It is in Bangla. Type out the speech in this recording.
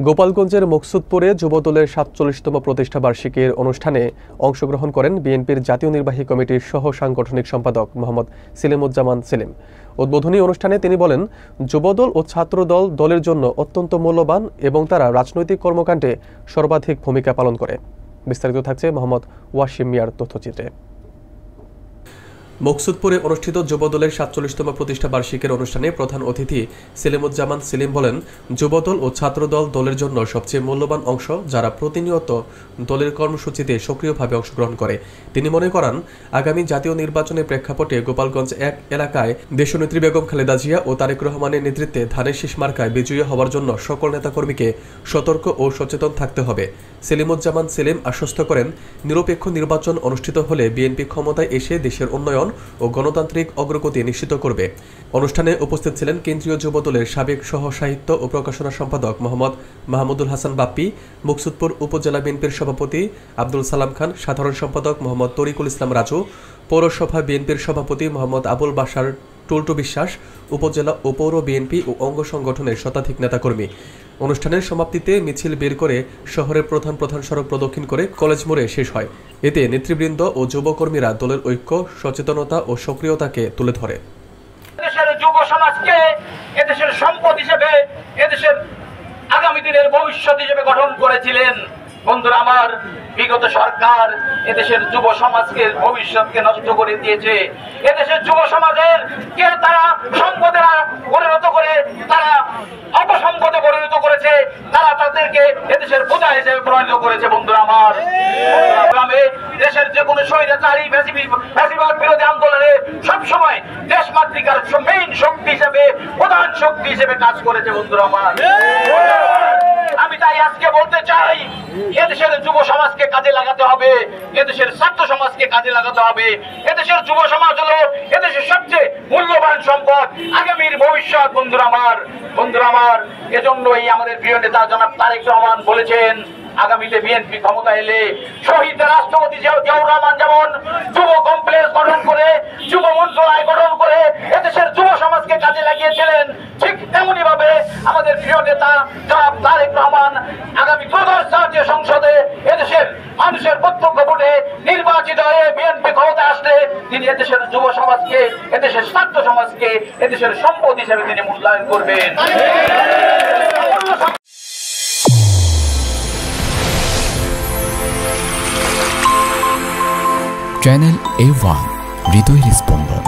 গোপালগঞ্জের মকসুদপুরে যুবদলের ৪৭তম প্রতিষ্ঠা বার্ষিকীর অনুষ্ঠানে অংশগ্রহণ করেন বিএনপির জাতীয় নির্বাহী কমিটির সহ সাংগঠনিক সম্পাদক মোহাম্মদ সেলিমুজ্জামান সেলিম। উদ্বোধনী অনুষ্ঠানে তিনি বলেন, যুবদল ও ছাত্রদল দলের জন্য অত্যন্ত মূল্যবান এবং তারা রাজনৈতিক কর্মকাণ্ডে সর্বাধিক ভূমিকা পালন করে। বিস্তারিত থাকছে মোহাম্মদ ওয়াসিম মিয়ার তথ্যচিত্রে। মকসুদপুরে অনুষ্ঠিত যুবদলের ৪৭তম প্রতিষ্ঠা বার্ষিকীর অনুষ্ঠানে প্রধান অতিথি সেলিমুজ্জামান সেলিম বলেন, যুবদল ও ছাত্রদল দলের জন্য সবচেয়ে মূল্যবান অংশ, যারা প্রতিনিয়ত দলের কর্মসূচিতে সক্রিয়ভাবে অংশগ্রহণ করে। তিনি মনে করেন, আগামী জাতীয় নির্বাচনের প্রেক্ষাপটে গোপালগঞ্জ এক এলাকায় দেশনেত্রী বেগম খালেদা জিয়া ও তারেক রহমানের নেতৃত্বে ধানের শীষ মার্কায় বিজয়ী হওয়ার জন্য সকল নেতাকর্মীকে সতর্ক ও সচেতন থাকতে হবে। সেলিমুজ্জামান সেলিম আশ্বস্ত করেন, নিরপেক্ষ নির্বাচন অনুষ্ঠিত হলে বিএনপি ক্ষমতায় এসে দেশের উন্নয়ন ও গণতান্ত্রিক অগ্রগতি নিশ্চিত করবে। অনুষ্ঠানে উপস্থিত ছিলেন কেন্দ্রীয় যুবদলের সাবেক সহ সাহিত্য ও প্রকাশনা সম্পাদক মোহাম্মদ মাহমুদুল হাসান বাপ্পি, মকসুদপুর উপজেলা বিএনপির সভাপতি আব্দুল সালাম খান, সাধারণ সম্পাদক মোহাম্মদ তরিকুল ইসলাম রাজু, পৌরসভা বিএনপির সভাপতি মোহাম্মদ আবুল বাশার টুলটু বিশ্বাস, উপজেলা ও পৌর বিএনপি ও অঙ্গ সংগঠনের শতাধিক নেতাকর্মী। অনুষ্ঠানের সমাপ্তিতে মিছিল বের করে শহরের প্রধান সড়ক প্রদক্ষিণ করে কলেজ মোড়ে শেষ হয়। এতে নেতৃবৃন্দ ও যুবকর্মীরা দলের ঐক্য, সচেতনতা ও সক্রিয়তাকে তুলে ধরে। এদেশের যুব সমাজকে এদেশের সম্পদ হিসেবে, এদেশের আগামী দিনের ভবিষ্যৎ হিসেবে গঠন করেছিলেন। বন্ধুরা আমার, বিগত সরকার এদেশের যুব সমাজকে ভবিষ্যৎকে নষ্ট করে দিয়েছে। এদেশের যুব সমাজের কে তারা সম্পদে পরিণত করে, তারা অপসম্পদে পরিণত করেছে, তারা তাদেরকে এদেশের বোঝা হিসেবে পরিণত করেছে। বন্ধুরা আমার, দেশের যে কোনো স্বৈরাচারী ফ্যাসিবাদ বিরোধী আন্দোলনে সবসময় দেশমাতৃকার মেইন শক্তি হিসেবে, প্রধান শক্তি হিসেবে কাজ করেছে। বন্ধুরা আমার, আমি তাই আজকে বলতে চাই, এদেশের যুব সমাজকে কাজে লাগাতে হবে, এদেশের ছাত্র সমাজকে কাজে লাগাতে হবে। এদেশের যুব সমাজ হলো এদেশের সবচেয়ে মূল্যবান সম্পদ, আগামীর ভবিষ্যৎ। বন্ধুরা আমার, এজন্যই আমাদের প্রিয় নেতা জনাব তারেক রহমান বলেছেন, আগামীতে বিএনপি ক্ষমতা এলে শহীদ রাষ্ট্রপতি জিয়াউর রহমান যেমন যুব কমপ্লেক্স গঠন করে, যুব মন্ত্রণালয় গঠন করে এদেশের যুব সমাজকে কাজে লাগিয়েছিলেন, ঠিক তেমনি ভাবে আমাদের প্রিয় নেতা জনাব তারেক রহমান আগামী ত্রয়োদশ জাতীয় সংসদে এদেশের মানুষের প্রত্যক্ষ ভোটে নির্বাচিত হয়ে বিএনপি ক্ষমতা আসলে তিনি এদেশের যুব সমাজকে, এদেশের ছাত্র সমাজকে এদেশের সম্পদ হিসেবে তিনি মূল্যায়ন করবেন। চ্যানেল A1 হৃদয়ের স্পন্দন।